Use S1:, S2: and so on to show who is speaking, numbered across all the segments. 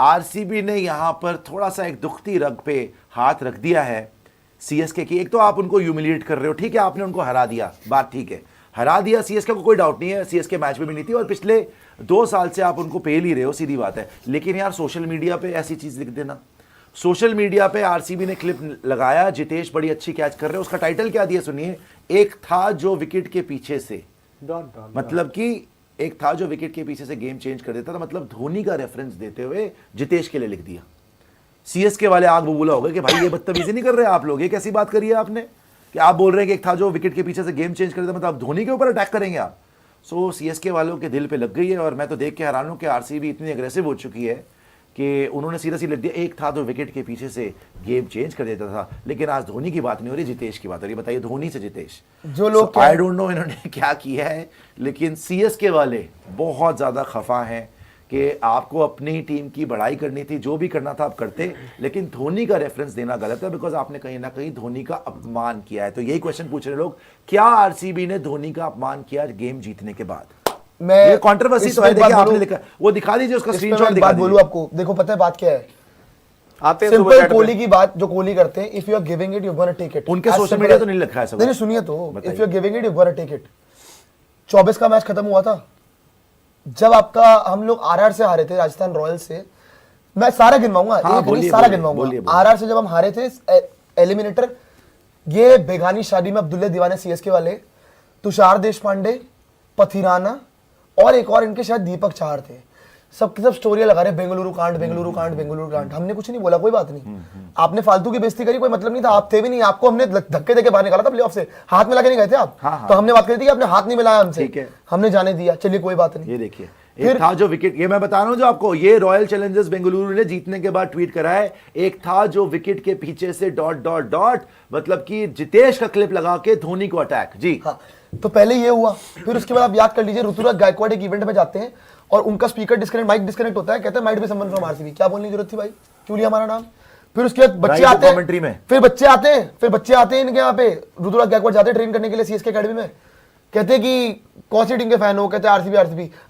S1: RCB ने यहां पर थोड़ा सा एक दुखती रग पे हाथ रख दिया है सीएसके की। एक तो आप उनको ह्यूमिलिएट कर रहे हो, ठीक है, आपने उनको हरा दिया, बात ठीक है, हरा दिया सीएसके को, कोई डाउट नहीं है, सीएसके मैच में भी नहीं थी और पिछले 2 साल से आप उनको पेल ही रहे हो, सीधी बात है। लेकिन यार सोशल मीडिया पे ऐसी चीज लिख देना, सोशल मीडिया पे आरसीबी ने क्लिप लगाया, जितेश बड़ी अच्छी कैच कर रहे हैं, उसका टाइटल क्या दिया सुनिए, एक था जो विकेट के पीछे से, मतलब कि एक था जो विकेट के पीछे से गेम चेंज कर देता था, मतलब धोनी का रेफरेंस देते हुए जितेश के लिए लिख दिया। सीएसके वाले आग बबूला हो गए कि भाई ये बदतमीजी नहीं कर रहे आप लोग, ये कैसी बात करिए आपने कि आप बोल रहे हैं कि एक था जो विकेट के पीछे से गेम चेंज कर देता, मतलब आप धोनी के ऊपर अटैक करेंगे आप। सो सीएसके वालों के दिल पे लग गई है और मैं तो देख के हैरान हूं कि आरसीबी इतनी अग्रेसिव हो चुकी है कि उन्होंने सीधा सीधा लिख दिया एक था तो विकेट के पीछे से गेम चेंज कर देता था। लेकिन आज धोनी की बात नहीं हो रही, जितेश की बात हो रही। बताइए, धोनी से जितेश,
S2: जो लोग
S1: आई डोंट नो इन्होंने क्या किया है, लेकिन सीएसके वाले बहुत ज्यादा खफा हैं कि आपको अपनी टीम की बड़ाई करनी थी, जो भी करना था आप करते, लेकिन धोनी का रेफरेंस देना गलत है बिकॉज आपने कहीं ना कहीं धोनी का अपमान किया है। तो यही क्वेश्चन पूछ रहे लोग, क्या आरसीबी ने धोनी का अपमान किया गेम जीतने के बाद? ये कंट्रोवर्सी तो है, देखिए आपने लिखा, वो दिखा दीजिए उसका स्क्रीनशॉट दिखा दीजिए।
S2: बोलूं आपको, देखो पता है बात क्या है,
S3: आते हैं
S2: सिंपल कोहली की बात, जो कोहली करते हैं, if you are giving it you gonna take it.
S1: उनके सोशल मीडिया तो नहीं लिखा है सब।
S2: नहीं सुनिए तो, if you are giving it you gonna take it. 24 का मैच खत्म हुआ था जब आपका, हम लोग आरआर से हारे थे, राजस्थान रॉयल्स से, मैं सारा गिनवाऊंगा, सारा गिनवाऊंगा। आरआर से जब हम हारे थे एलिमिनेटर, ये बेगानी शादी में अब्दुल्ला दीवाने सीएसके वाले, तुषार देशपांडे, पथिराना और एक और इनके शायद दीपक चाहर थे, सब स्टोरी लगा रहे बेंगलुरु कांड, बेंगलुरु कांड, बेंगलुरु कांड। हमने कुछ नहीं बोला, कोई बात नहीं, आपने फालतू की बेइज्जती करी, कोई मतलब नहीं था, आप थे भी नहीं, आपको हमने धक्के देके बाहर निकाला था प्लेऑफ से, हाथ मिला के नहीं गए थे आप। तो हमने बात करी थी कि आपने हाथ नहीं मिलाया हमसे, हमने जाने दिया, चलिए कोई बात नहीं।
S1: ये देखिए, एक था जो विकेट, ये मैं बता रहा हूं जो आपको, ये रॉयल चैलेंजर्स बेंगलुरु ने जीतने के बाद ट्वीट करा है, एक था जो विकेट के पीछे से डॉट डॉट डॉट, मतलब कि जितेश का क्लिप लगा के धोनी को अटैक। जी
S2: हाँ, तो पहले ये हुआ, फिर उसके बाद आप याद कर लीजिए, ऋतुराज गायकवाड़ एक इवेंट में जाते हैं और उनका स्पीकर डिस्कनेक्ट, माइक डिस्कनेक्ट होता है, कहते हैं might be someone from RCB. क्या बोलने की जरूरत थी भाई, क्यों लिया हमारा नाम? फिर उसके बाद बच्चे आते हैं, फिर बच्चे आते हैं इनके यहाँ पे, ऋतुराज गायकवाड़ जाते हैं ट्रेन करने के लिए सीएसके एकेडमी में, कहते हैं कि कौन सी टीम के फैन हो, कहते हैं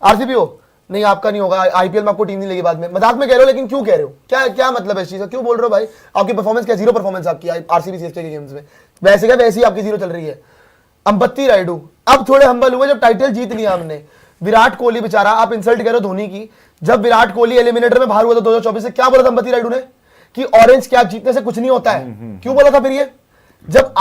S2: आरसीबी हो, नहीं आपका नहीं होगा, आईपीएल में आपको टीम नहीं लगी बाद में। मजाक में कह रहे हो, लेकिन क्यों कह रहे हो, क्या मतलब है इस चीज का, क्यों बोल रहे हो भाई? आपकी परफॉर्मेंस क्या, जीरो परफॉर्मेंस आपकी आरसीबी सीएसके के गेम्स में, वैसे क्या वैसे ही आपकी जीरो चल रही है। अंबत्ती रायडू अब थोड़े हम्बल हुए जब टाइटल जीत लिया हमने। विराट कोहली बेचारा, आप इंसल्ट कर रहे हो धोनी की, जब विराट कोहली एलिमिनेटर में बाहर हुआ था 2024 से, क्या बोला था अंबत्ती रायडू ने कि ऑरेंज कैप जीतने से कुछ नहीं होता है। क्यों बोला था फिर ये? जब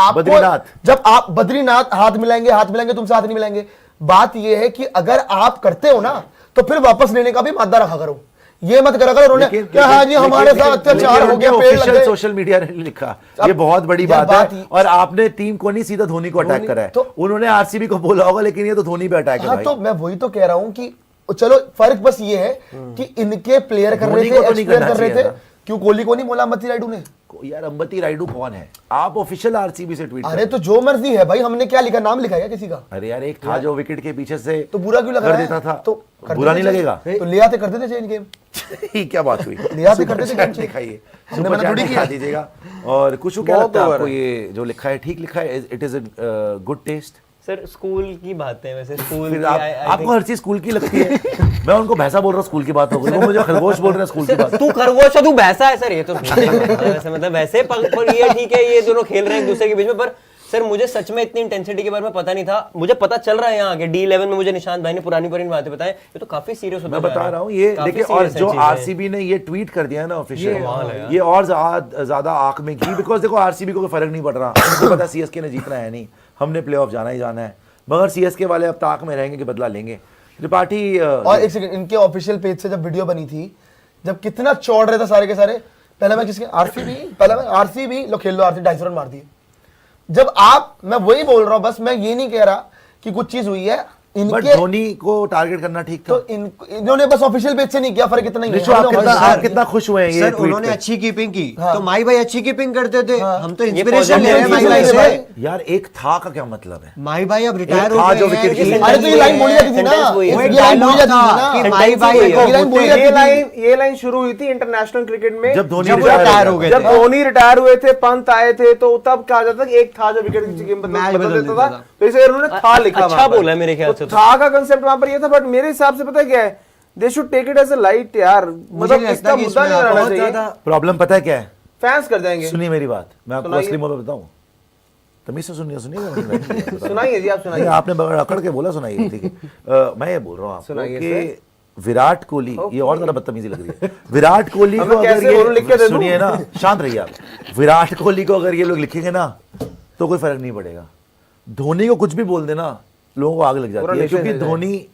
S2: आप बद्रीनाथ हाथ मिलाएंगे, तुमसे हाथ नहीं मिलाएंगे। बात ये है कि अगर आप करते हो ना तो फिर वापस लेने का भी मादा रखा करो, ये मत करा करो क्या हाँ जी हमारे साथ अत्याचार हो गया, पेड़ लग गए।
S1: सोशल मीडिया ने लिखा, ये बहुत बड़ी बात है। और आपने टीम को नहीं, सीधा धोनी को अटैक करा है, तो उन्होंने आरसीबी को बोला होगा, लेकिन ये तो धोनी पे अटैक है।
S2: हाँ, तो मैं वही तो कह रहा हूं कि चलो फर्क बस ये है कि इनके प्लेयर कर रहे थे, एक्सप्लेन कर रहे थे, क्यों कोहली को नहीं बोला अंबत्ती रायडू ने?
S1: यार अंबत्ती रायडू कौन है? आप ऑफिशियल आरसीबी से ट्वीट
S2: अरे तो जो मर्जी है भाई, हमने क्या लिखा, नाम लिखा है किसी का?
S1: अरे यार एक था जो विकेट के पीछे से
S2: तो बुरा क्यों लगा
S1: देता था,
S2: तो
S1: बुरा नहीं लगेगा?
S2: तो ले आते कर देते चेंज गेम।
S1: क्या बात हुई,
S2: ले आते कर देते गेम,
S1: दिखाइए, सुपर चैट दिखा दीजिएगा। और कुछ क्या लगता है आपको, ये जो लिखा है ठीक लिखा है? It is a good test.
S4: Sir school की बातें, वैसे स्कूल
S1: आपको हर चीज स्कूल की लगती है। मैं उनको भैंसा बोल रहा हूँ, स्कूल की बात हो गई, वो मुझे खरगोश बोल रहे हैं स्कूल की बात।
S4: तू खरगोश है, तू भैंसा है सर, ये तो वैसे मतलब वैसे पर ये ठीक है, ये दोनों खेल रहे हैं एक दूसरे के बीच में। पर सर मुझे सच में इतनी इंटेंसिटी के बारे में पता नहीं था, मुझे पता चल रहा है यहाँ आगे D11 में, मुझे निशांत भाई ने पुरानी बातें बताएं, ये तो काफी सीरियस होता है।
S1: मैं बता रहा हूँ ये देखिए, और जो आरसीबी ने ये ट्वीट कर दिया है ना ऑफिशियल, ये और ज्यादा आंख में घी, बिकॉज देखो आरसीबी को कोई फर्क नहीं पड़ रहा, उनको पता सीएसके ने जीतना है नहीं, हमने प्लेऑफ जाना ही जाना है, मगर सीएसके वाले अब ताक में रहेंगे कि बदला लेंगे। त्रिपाठी
S2: और एक सेकंड, इनके ऑफिशियल पेज से जब वीडियो बनी थी, जब कितना चौड़ रहे थे सारे के सारे, पहला मैं किसके आरसीबी लो खेल लो, आरसीबी 250 रन मार दिए। जब आप, मैं वही बोल रहा हूं, बस मैं ये नहीं कह रहा कि कुछ चीज हुई है, इनके
S1: धोनी को टारगेट करना ठीक था,
S2: तो इन्होंने बस ऑफिशियल पेज से नहीं किया, फर्क इतना ही है।
S1: आप कितना खुश हुए हैं ये
S3: उन्होंने अच्छी कीपिंग की, तो माई भाई अच्छी कीपिंग करते थे, हम तो इंस्पिरेशन ले रहे हैं माई भाई से।
S1: यार एक था का क्या मतलब है?
S3: माई भाई अब रिटायर हो गए।
S2: अरे तो ये लाइन बोली जाती थी ना,
S3: माई भाई
S5: ये लाइन शुरू हुई थी इंटरनेशनल क्रिकेट में
S1: जब धोनी
S5: रिटायर हो गए, जब धोनी रिटायर हुए थे, पंत आए थे, तो तब कहा जाता था एक था जो विकेट बदल देता था, तो इसे उन्होंने था लिखा।
S4: अच्छा बोला मेरे ख्याल से,
S5: था का कंसेप्ट वहां पर ये था। बट मेरे हिसाब से पता है क्या है, they should take it as a light यार, मतलब
S3: नहीं
S5: इसका
S3: लगता कि
S5: मुद्दा नहीं
S3: इसमें
S5: रहना
S3: बहुत
S5: चाहिए,
S3: ज्यादा
S1: प्रॉब्लम पता है क्या है?
S5: फैंस कर जाएंगे।
S1: सुनिए मेरी बात, मैं आपको
S5: सुनाइए।
S1: असली मुद्दा बताऊं, तमीज से सुनिए सुनिए
S5: सुनाइए जी, आप सुनाइए।
S1: नहीं, आपने बगैर अकड़ के बोला, सुनाइए, ठीक है। मैं ये बोल रहा हूँ आपको
S5: सुनाइए
S1: कि विराट कोहली, ये और ज्यादा बदतमीजी लग रही है, विराट कोहली को
S5: हमें
S1: अगर
S5: कैसे बोलूं, लिख के दे
S1: ये
S5: दूं?
S1: सुनिए ना, शांत रहिए आप। विराट कोहली को अगर ये लोग लिखेंगे ना तो कोई फर्क नहीं पड़ेगा। धोनी को कुछ भी बोल देना, लोगों को आग लग
S5: पूरा
S1: जाती है,
S5: नेशन
S1: क्योंकि
S5: हिल जाएगा।
S1: धोनी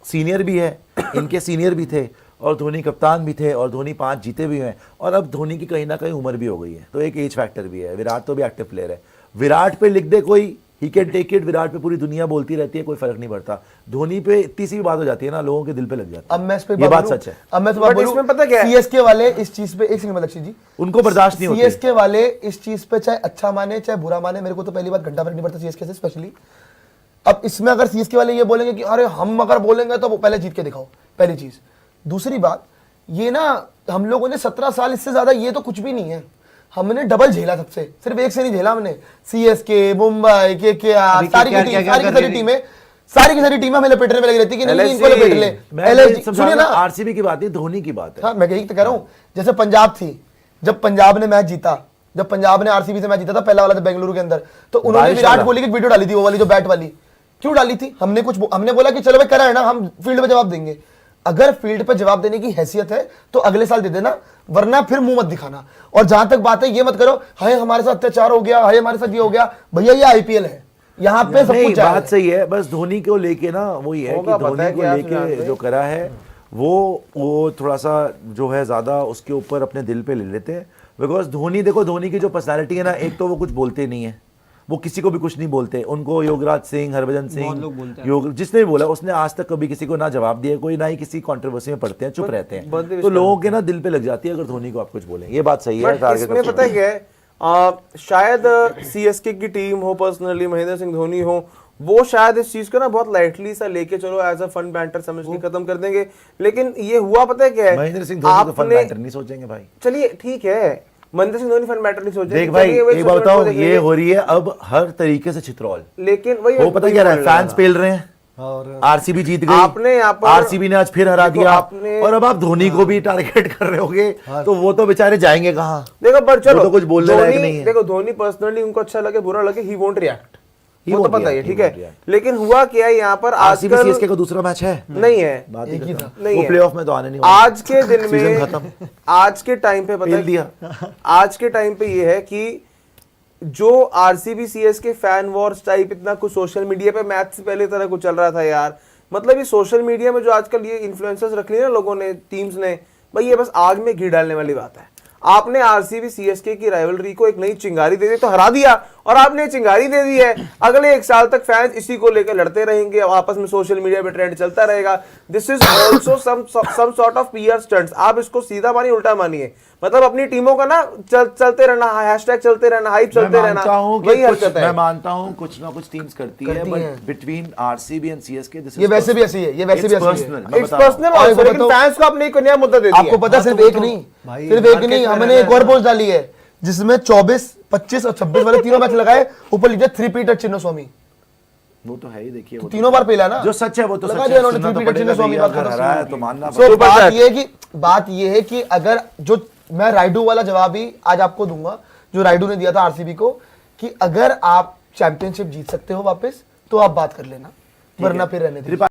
S1: सीनियर भी है, इनके सीनियर भी थे, और धोनी कप्तान भी थे, और धोनी 5 जीते भी हैं, और अब धोनी की कहीं ना कहीं उम्र भी हो गई है, तो एक एज फैक्टर भी है। विराट तो भी एक्टिव प्लेयर है, विराट पे लिख दे कोई, he can take it, Virat पे पूरी दुनिया बोलती रहती है, कोई फर्क नहीं पड़ता। धोनी पे इतनी सी भी बात हो जाती है ना, लोगों के दिल पे लग जाती
S2: अब
S1: है।
S2: मैं इस पे
S1: ये बात
S2: बोलूं?
S1: सच है,
S2: अब मैं इस पे
S5: But
S2: बोलूं,
S5: इसमें पता क्या है?
S2: सीएसके वाले इस चीज पे, एक सेकंड लक्ष्य जी,
S1: उनको बर्दाश्त नहीं होती।
S2: सीएसके वाले इस चीज पे चाहे अच्छा माने चाहे बुरा माने, मेरे को तो पहली बात घंटा फर्क नहीं पड़ता सीएसके से स्पेशली। अब इसमें अगर सीएसके वाले ये बोलेंगे कि अरे हम अगर बोलेंगे तो वो पहले जीत के दिखाओ, पहली चीज। दूसरी बात ये ना, हम लोगों ने 17 साल, इससे ज्यादा ये तो कुछ भी नहीं है, हमने डबल झेला सबसे, सिर्फ एक से नहीं झेला हमने। सीएसके, मुंबई, केकेआर, सारी की सारी टीमें हमें लपेटने में लगी रहती कि नहीं इनको लपेट ले। सुनिए ना,
S1: आरसीबी की बात नहीं, धोनी की बात है।
S2: हाँ मैं यही तो कह रहा हूँ, जैसे पंजाब थी, जब पंजाब ने मैच जीता, जब पंजाब ने आरसीबी से मैच जीता था पहला वाला था बेंगलुरु के अंदर, तो उन्होंने
S1: बारिश
S2: विराट
S1: वाला।
S2: कोहली की वीडियो डाली थी, वो वाली जो बैट वाली। क्यों डाली थी? हमने बोला कि चलो भाई करा है ना, हम फील्ड पे जवाब देंगे। अगर फील्ड पे जवाब देने की हैसियत है तो अगले साल दे देना, वरना फिर मुंह मत दिखाना। और जहां तक बात है, ये मत करो हाय हमारे साथ अत्याचार हो गया, हाय हमारे साथ ये हो गया। भैया ये आईपीएल है, यहाँ पे सब
S1: नहीं,
S2: कुछ जायज
S1: बात
S2: है।
S1: सही है, बस धोनी को लेके ना वही है कि
S5: होगा, पता
S1: धोनी
S5: है
S1: को
S5: कि आप
S1: लेके
S5: जानते
S1: जो करा है वो थोड़ा सा जो है ज्यादा उसके ऊपर अपने दिल पे ले लेते हैं। बिकॉज धोनी, देखो धोनी की जो पर्सनालिटी है ना, एक तो वो कुछ बोलते नहीं है, वो किसी को भी कुछ नहीं बोलते। उनको योगराज सिंह, हरभजन सिंह, जिसने भी बोला उसने आज तक कभी किसी को ना जवाब दिया, कोई ना ही किसी कंट्रोवर्सी में पड़ते हैं, चुप रहते हैं। तो लोगों के ना दिल पे लग जाती है अगर धोनी को आप कुछ बोलें, ये बात सही है।
S5: बट इसमें पता है क्या है, शायद सीएसके की टीम हो, पर्सनली महेंद्र सिंह धोनी हो, वो शायद इस चीज को ना बहुत लाइटली सा लेके चलो एज अ फन बैंटर समझ के खत्म कर देंगे। लेकिन ये हुआ पता है क्या है,
S1: महेंद्र सिंह धोनी तो फन बैंटर नहीं सोचेंगे भाई।
S5: चलिए ठीक है, महेंद्र सिंह धोनी फन मैटर नहीं सोचे।
S1: देख भाई, एक बात बताओ, ये हो रही है अब हर तरीके से चित्रौल।
S5: लेकिन वही
S1: वो पता क्या रहा है, फैंस पेल रहे हैं,
S2: और
S1: आरसीबी जीत गई,
S5: आपने यहाँ पर-
S1: आरसीबी ने आज फिर हरा
S5: देखो,
S1: दिया,
S5: आपने-
S1: और अब आप धोनी को भी टारगेट कर रहे होगे, तो वो तो बेचारे जाएंगे कहाँ?
S5: देखो पर चलो,
S1: वो तो कुछ बोलने लायक नहीं है।
S5: देखो धोनी पर्सनली उनको अच्छा लगे बुरा लगे, ही वोंट रिएक्ट,
S1: He
S5: वो तो
S1: won't
S5: पता ही है,
S1: react,
S5: ठीक
S1: he won't
S5: है।
S1: react।
S5: लेकिन हुआ क्या है यहाँ पर
S1: आरसीबी
S5: आजकल
S1: सीएसके का दूसरा मैच है,
S5: नहीं है,
S1: बात
S2: एक ही था।
S5: नहीं
S1: वो
S5: है।
S1: प्लेऑफ में तो आने नहीं वाला।
S5: आज के दिन
S1: सीजन
S5: में,
S1: खत्म,
S5: आज के टाइम पे पता
S1: पेल
S5: है,
S1: दिया।
S5: आज के टाइम पे ये है कि जो RCB CSK fan Wars type इतना कुछ सोशल मीडिया पे मैच से पहले तरह कुछ चल रहा था यार, मतलब ये सोशल मीडिया में जो आजकल ये इन्फ्लुएंसर्स रख लिए ना लोगों ने, टीम्स ने, भाई ये बस आग में घी डालने वाली बात है। आपने आरसीबी सीएसके की राइवलरी को एक नई चिंगारी दे दी तो हरा दिया, और आपने चिंगारी दे दी है, अगले 1 साल तक फैंस इसी को लेकर लड़ते रहेंगे, आपस में सोशल मीडिया पे ट्रेंड चलता रहेगा। This is also some sort of PR stunts. आप इसको सीधा मानिए उल्टा मानिए, मतलब अपनी टीमों का ना चलते रहना, हैशटैग चलते रहना, हाइप चलते रहना, वही हरकत है।
S1: मैं मानता हूँ कुछ ना कुछ टीम्स करती है, but between RCB and CSK this is
S2: ये वैसे भी ऐसी है, ये वैसे भी ऐसी है।
S1: पर्सनल।
S5: इट्स पर्सनल ऑल्सो, लेकिन फैंस को आपने एक नया मुद्दा दे दिया।
S2: आपको पता है सिर्फ एक नहीं, सिर्फ एक नहीं, हमने एक और पोस्ट डाली है जिसमें 24, 25 और 26 वाले तीनों मैच लगाए, ऊपर लिखा 3 चिन्नो स्वामी।
S1: वो तो है ही, देखिए वो
S2: तीनों बार पेला ना,
S1: जो सच है वो तो
S2: लगा
S1: सच
S2: दिया
S1: है,
S2: उन्होंने
S1: सुनना तो
S2: 3
S1: पड़ेगा
S2: स्वामी,
S1: भैया,
S2: बात
S1: अगर
S2: खत्म।
S1: हरा है तो मानना
S2: So,
S1: पड़ेगा।
S2: बात ये है कि अगर जो मैं राइडू वाला जवाब ही आज आपको दूंगा, जो राइडू ने दिया था आरसीबी को, कि अगर आप चैंपियनशिप जीत सकते हो वापस तो आप बात कर लेना, वरना फिर रहने दीजिए।